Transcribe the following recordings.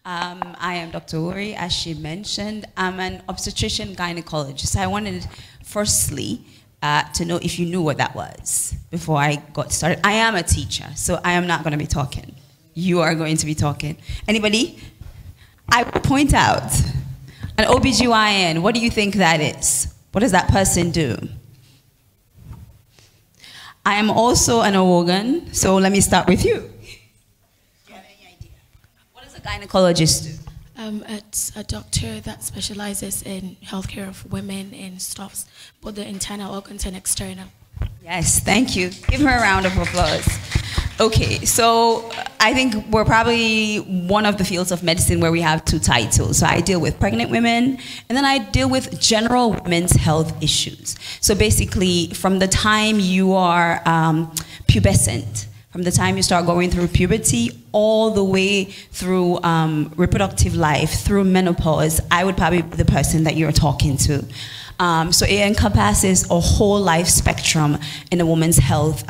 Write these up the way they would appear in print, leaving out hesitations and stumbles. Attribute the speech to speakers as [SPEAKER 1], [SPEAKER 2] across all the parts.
[SPEAKER 1] I am Dr. Wurie, as she mentioned. I'm an obstetrician gynecologist. I wanted, firstly, to know if you knew what that was before I got started. I am a teacher, so I am not going to be talking. You are going to be talking. Anybody? I will point out, an OBGYN, what do you think that is? What does that person do? I am also an organ, so let me start with you. Do you have any idea? What does a gynecologist do?
[SPEAKER 2] It's a doctor that specializes in healthcare of women and stuffs, both the internal organs and external.
[SPEAKER 1] Yes, thank you. Give her a round of applause. Okay, so I think we're probably one of the fields of medicine where we have two titles. So I deal with pregnant women, and then I deal with general women's health issues. So basically, from the time you are pubescent, from the time you start going through puberty, all the way through reproductive life, through menopause, I would probably be the person that you're talking to. So it encompasses a whole life spectrum in a woman's health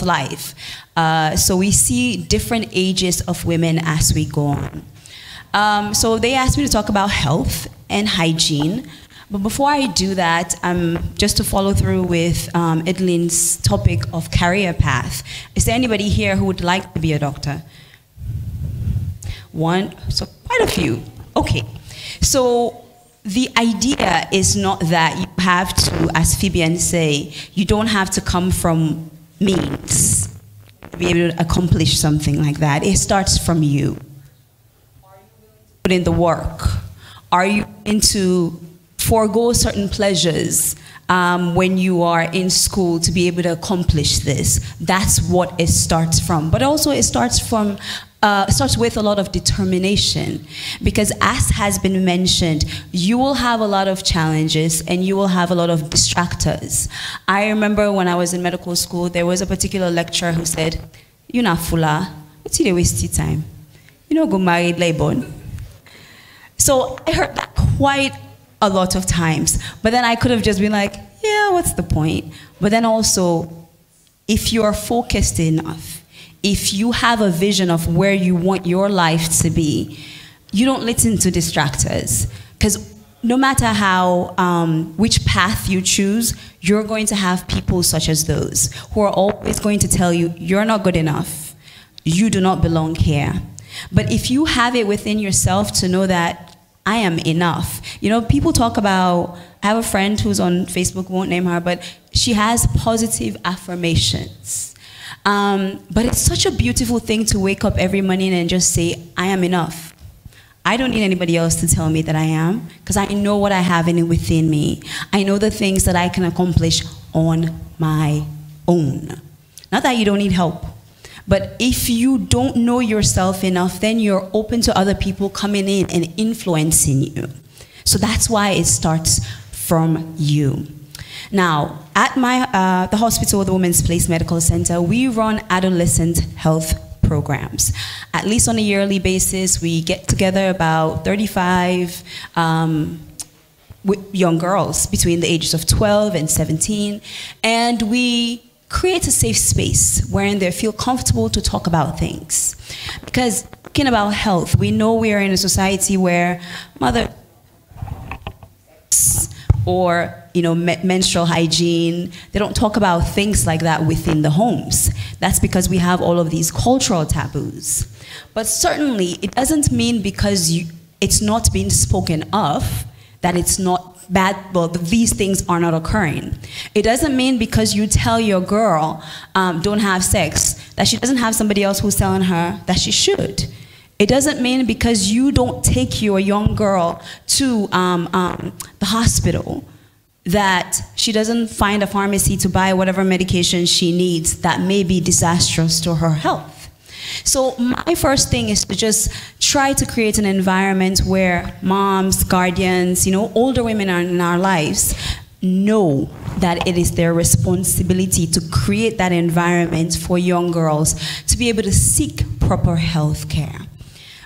[SPEAKER 1] life. So we see different ages of women as we go on. So they asked me to talk about health and hygiene. But before I do that, just to follow through with Idlin's topic of career path, is there anybody here who would like to be a doctor? One, so quite a few. Okay, so the idea is not that you have to, as Phoebe say, you don't have to come from means to be able to accomplish something like that. It starts from you. Are you willing to put in the work? Are you into forego certain pleasures when you are in school to be able to accomplish this? That's what it starts from. But also it starts from starts with a lot of determination, because as has been mentioned, you will have a lot of challenges and you will have a lot of distractors. I remember when I was in medical school, there was a particular lecturer who said, "You're not fuller, what's you waste your time? You know, go married, lay born." So I heard that quite a lot of times, but then I could have just been like, yeah, what's the point? But then also, if you're focused enough, if you have a vision of where you want your life to be, you don't listen to distractors. Because no matter how, which path you choose, you're going to have people such as those who are always going to tell you, you're not good enough, you do not belong here. But if you have it within yourself to know that I am enough. You know, people talk about, I have a friend who's on Facebook, won't name her, but she has positive affirmations. But it's such a beautiful thing to wake up every morning and just say, I am enough. I don't need anybody else to tell me that I am, because I know what I have within me. I know the things that I can accomplish on my own. Not that you don't need help. But if you don't know yourself enough, then you're open to other people coming in and influencing you. So that's why it starts from you. Now, at the hospital, the Women's Place Medical Center, we run adolescent health programs. At least on a yearly basis, we get together about 35 young girls between the ages of 12 and 17, and we create a safe space wherein they feel comfortable to talk about things. Because talking about health, we know we are in a society where or menstrual hygiene, they don't talk about things like that within the homes. That's because we have all of these cultural taboos. But certainly, it doesn't mean because it's not being spoken of that it's not bad, well, these things are not occurring. It doesn't mean because you tell your girl don't have sex that she doesn't have somebody else who's telling her that she should. It doesn't mean because you don't take your young girl to the hospital that she doesn't find a pharmacy to buy whatever medication she needs that may be disastrous to her health. So my first thing is to just try to create an environment where moms, guardians, older women in our lives know that it is their responsibility to create that environment for young girls to be able to seek proper health care.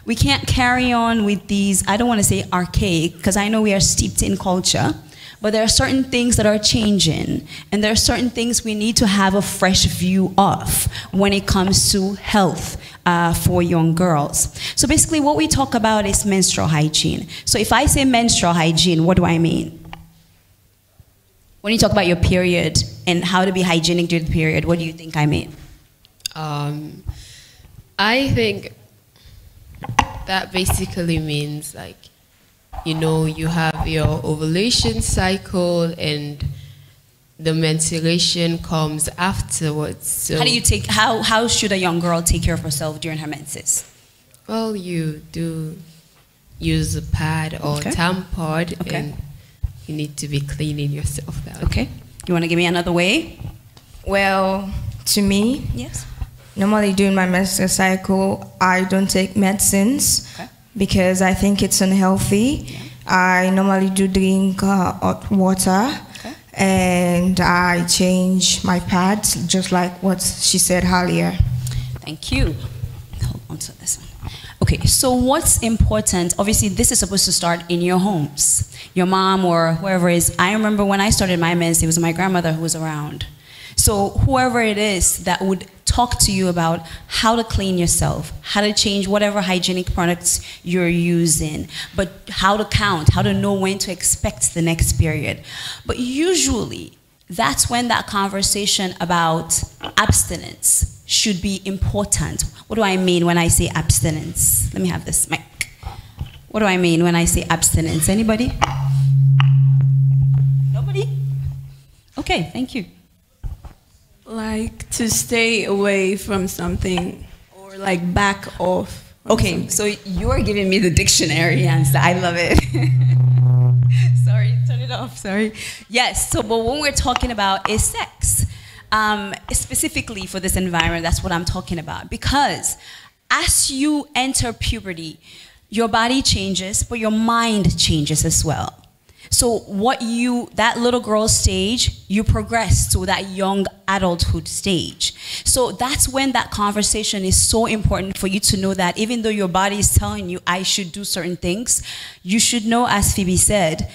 [SPEAKER 1] We can't carry on with these, I don't want to say archaic, because I know we are steeped in culture, but there are certain things that are changing, and there are certain things we need to have a fresh view of when it comes to health for young girls. So basically what we talk about is menstrual hygiene. So if I say menstrual hygiene, what do I mean? When you talk about your period and how to be hygienic during the period, what do you think I mean?
[SPEAKER 3] I think that basically means, like, you know, you have your ovulation cycle and the menstruation comes afterwards. So
[SPEAKER 1] How do you take, how should a young girl take care of herself during her menses?
[SPEAKER 3] well, you do use a pad or tampon, and you need to be cleaning yourself out.
[SPEAKER 1] Okay. You want to give me another way?
[SPEAKER 4] Well, to me,
[SPEAKER 1] Yes.
[SPEAKER 4] normally during my menstrual cycle, I don't take medicines because I think it's unhealthy. I normally do drink hot water, and I change my pads, just like what she said earlier.
[SPEAKER 1] Thank you. Hold on to this one. Okay, so what's important, obviously this is supposed to start in your homes. Your mom or whoever is, I remember when I started my meds, it was my grandmother who was around. So whoever it is that would talk to you about how to clean yourself, how to change whatever hygienic products you're using, but how to count, how to know when to expect the next period. But usually, that's when that conversation about abstinence should be important. What do I mean when I say abstinence? Let me have this mic. What do I mean when I say abstinence? Anybody? Nobody? Okay, thank you.
[SPEAKER 5] Like to stay away from something or like back off.
[SPEAKER 1] Okay, so you're giving me the dictionary answer. I love it. Sorry, turn it off, sorry. Yes, so but when we're talking about is sex, specifically for this environment, that's what I'm talking about. Because as you enter puberty, your body changes, but your mind changes as well. So that little girl stage, you progress to that young adulthood stage. So that's when that conversation is so important for you to know that even though your body is telling you, I should do certain things, you should know, as Phoebe said,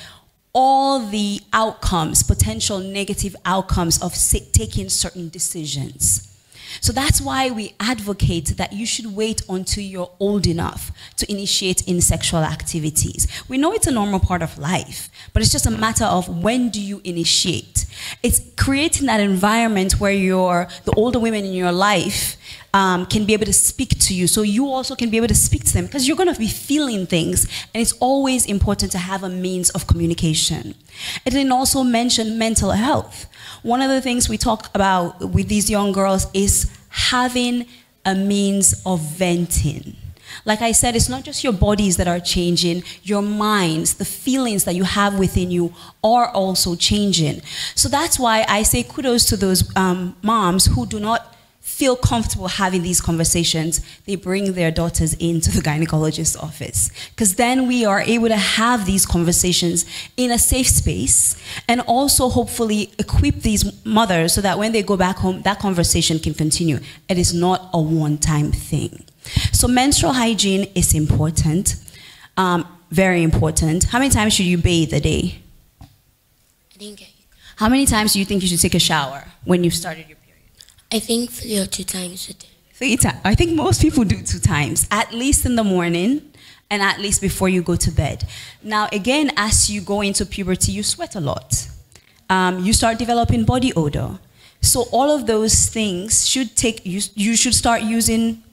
[SPEAKER 1] all the outcomes, potential negative outcomes of taking certain decisions. So that's why we advocate that you should wait until you're old enough to initiate in sexual activities. We know it's a normal part of life, but it's just a matter of when do you initiate. It's creating that environment where the older women in your life can be able to speak to you, so you also can be able to speak to them, because you're going to be feeling things, and it's always important to have a means of communication. It then also mentioned mental health. One of the things we talk about with these young girls is having a means of venting. Like I said, it's not just your bodies that are changing, your minds, the feelings that you have within you are also changing. So that's why I say kudos to those moms who do not feel comfortable having these conversations. They bring their daughters into the gynecologist's office, because then we are able to have these conversations in a safe space, and also hopefully equip these mothers so that when they go back home, that conversation can continue. It is not a one-time thing. So menstrual hygiene is important, very important. How many times should you bathe a day?
[SPEAKER 6] I didn't get you.
[SPEAKER 1] How many times do you think you should take a shower when you've started your period?
[SPEAKER 6] I think 3 or 2 times a day.
[SPEAKER 1] 3 times. I think most people do 2 times, at least in the morning and at least before you go to bed. Now, again, as you go into puberty, you sweat a lot. You start developing body odor. So all of those things should you should start using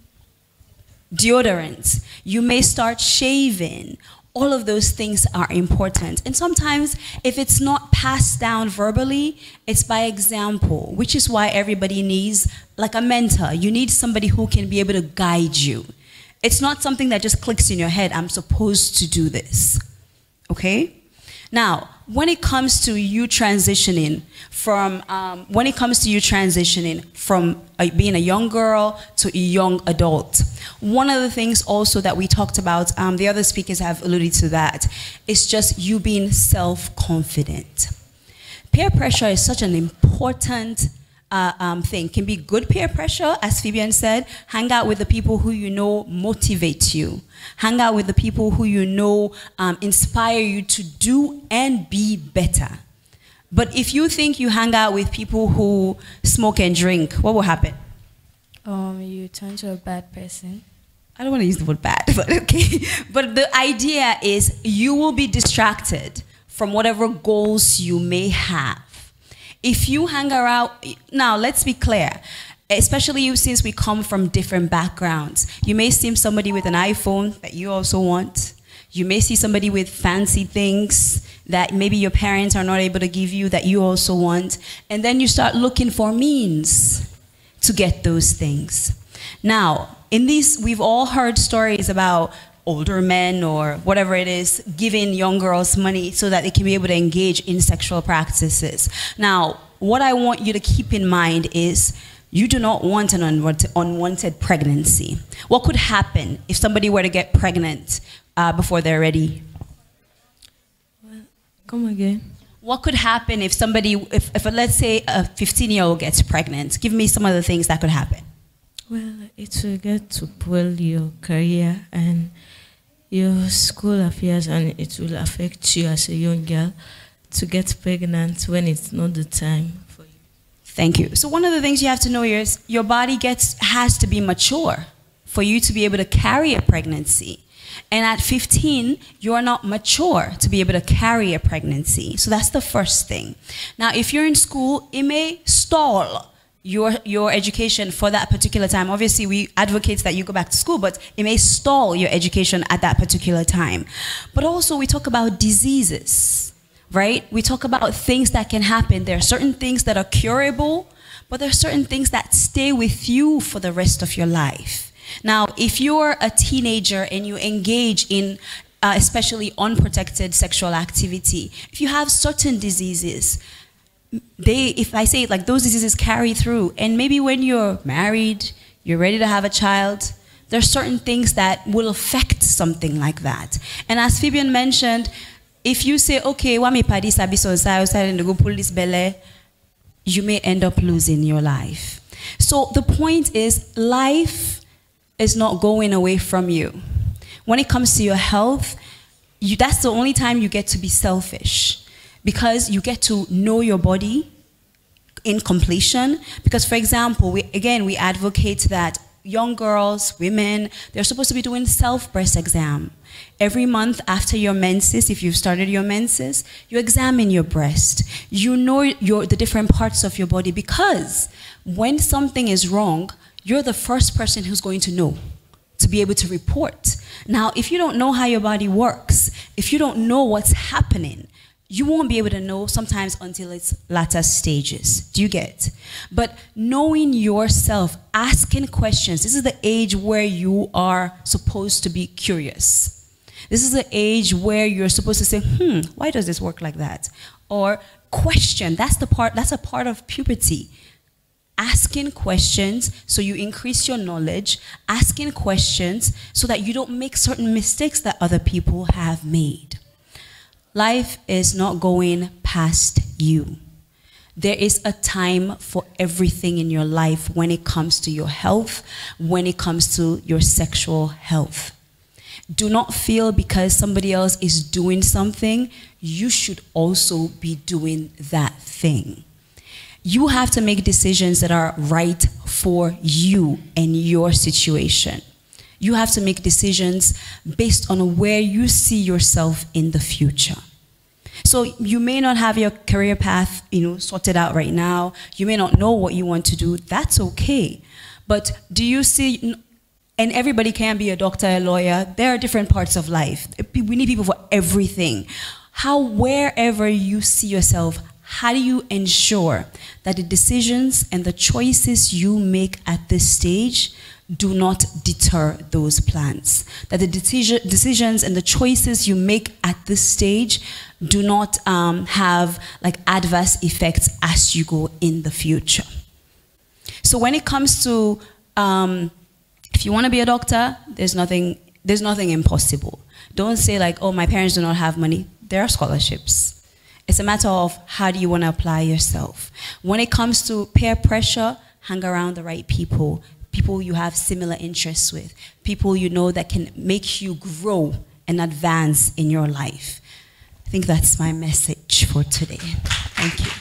[SPEAKER 1] deodorants. You may start shaving. All of those things are important. And sometimes, if it's not passed down verbally, it's by example, which is why everybody needs like a mentor. You need somebody who can be able to guide you. It's not something that just clicks in your head, I'm supposed to do this, okay? Now, when it comes to you transitioning from, being a young girl to a young adult, one of the things also that we talked about, the other speakers have alluded to that, is just you being self-confident. Peer pressure is such an important thing. Can be good peer pressure, as Fabian said. Hang out with the people who you know motivate you. Hang out with the people who you know inspire you to do and be better. But if you think you hang out with people who smoke and drink, what will happen?
[SPEAKER 7] You turn to a bad person.
[SPEAKER 1] I don't want to use the word bad, but okay. But the idea is you will be distracted from whatever goals you may have. If you hang around, now let's be clear, especially you since we come from different backgrounds. You may see somebody with an iPhone that you also want. You may see somebody with fancy things that maybe your parents are not able to give you that you also want. And then you start looking for means to get those things. Now, in these, we've all heard stories about older men or whatever it is giving young girls money so that they can be able to engage in sexual practices. Now, what I want you to keep in mind is you do not want an unwanted pregnancy. What could happen if somebody were to get pregnant before they're ready?
[SPEAKER 7] Well, come again.
[SPEAKER 1] What could happen if somebody, if let's say a 15-year-old gets pregnant? Give me some of the things that could happen.
[SPEAKER 7] Well, it will get to pull your career and your school affairs, and it will affect you as a young girl to get pregnant when it's not the time for you.
[SPEAKER 1] Thank you. So one of the things you have to know is your body has to be mature for you to be able to carry a pregnancy. And at 15, you are not mature to be able to carry a pregnancy. So that's the first thing. Now, if you're in school, it may stall your education for that particular time. Obviously, we advocate that you go back to school, but it may stall your education at that particular time. But also, we talk about diseases, right? We talk about things that can happen. There are certain things that are curable, but there are certain things that stay with you for the rest of your life. Now, if you're a teenager and you engage in especially unprotected sexual activity, if you have certain diseases, if I say it like those diseases carry through, and maybe when you're married, you're ready to have a child, there are certain things that will affect something like that. And as Fabian mentioned, if you say, okay, wami padi sabi so go pull this belly, you may end up losing your life. So the point is, life is not going away from you. When it comes to your health, that's the only time you get to be selfish. Because you get to know your body in completion. Because, for example, we advocate that young girls, women, they're supposed to be doing self-breast exam. Every month after your menses, if you've started your menses, you examine your breast. You know the different parts of your body, because when something is wrong, you're the first person who's going to know, to be able to report. Now, if you don't know how your body works, if you don't know what's happening, you won't be able to know sometimes until it's latter stages. Do you get? But knowing yourself, asking questions, this is the age where you are supposed to be curious. This is the age where you're supposed to say, why does this work like that? Or question, that's a part of puberty. Asking questions so you increase your knowledge, asking questions so that you don't make certain mistakes that other people have made. Life is not going past you. There is a time for everything in your life when it comes to your health, when it comes to your sexual health. Do not feel because somebody else is doing something, you should also be doing that thing. You have to make decisions that are right for you and your situation. You have to make decisions based on where you see yourself in the future. So you may not have your career path, sorted out right now. You may not know what you want to do. That's okay. But do you see, and everybody can be a doctor, a lawyer. There are different parts of life. We need people for everything. Wherever you see yourself, how do you ensure that the decisions and the choices you make at this stage do not deter those plans? That the decisions and the choices you make at this stage do not have adverse effects as you go in the future. So when it comes to, if you want to be a doctor, there's nothing impossible. Don't say oh, my parents do not have money. There are scholarships. It's a matter of how do you want to apply yourself. When it comes to peer pressure, hang around the right people, people you have similar interests with, people you know that can make you grow and advance in your life. I think that's my message for today. Thank you.